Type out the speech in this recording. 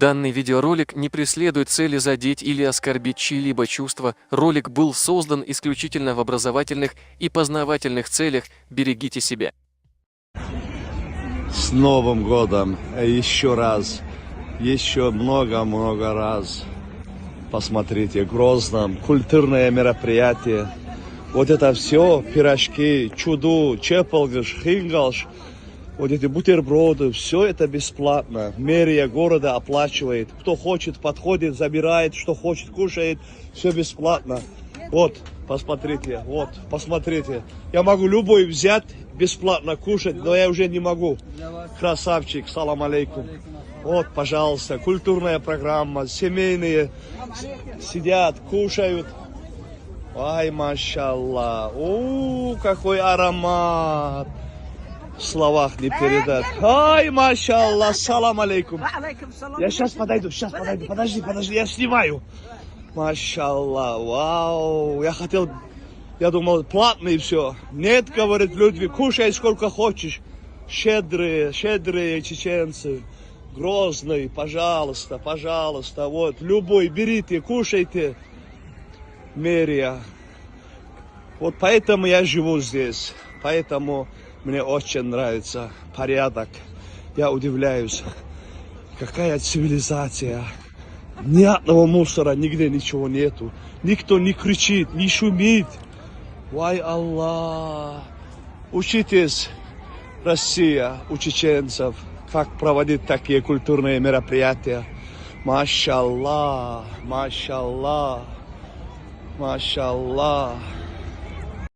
Данный видеоролик не преследует цели задеть или оскорбить чьи-либо чувства. Ролик был создан исключительно в образовательных и познавательных целях. Берегите себя. С Новым годом! Еще раз, еще много-много раз. Посмотрите, Грозном, культурное мероприятие. Вот это все, пирожки, чуду, чепелгаш, хингалш, вот эти бутерброды, все это бесплатно. Мэрия города оплачивает. Кто хочет, подходит, забирает, что хочет, кушает. Все бесплатно. Вот, посмотрите, вот, посмотрите. Я могу любой взять, бесплатно кушать, но я уже не могу. Красавчик, салам алейкум. Вот, пожалуйста, культурная программа, семейные сидят, кушают. Ай, машаллах, какой аромат. В словах не передать. Ай, машаллах, салам алейкум. Я сейчас подойду, подожди, я снимаю. Машаллах, вау, я думал, платный все. Нет, говорит Людвиг, кушай сколько хочешь. Щедрые чеченцы. Грозный, пожалуйста, вот, любой, берите, кушайте. Мэрия. Вот поэтому я живу здесь, поэтому мне очень нравится порядок. Я удивляюсь, какая цивилизация. Ни одного мусора, нигде ничего нету. Никто не кричит, не шумит. Вай Аллах. Учитесь, Россия, у чеченцев, как проводить такие культурные мероприятия. Машаллах, машаллах, машаллах.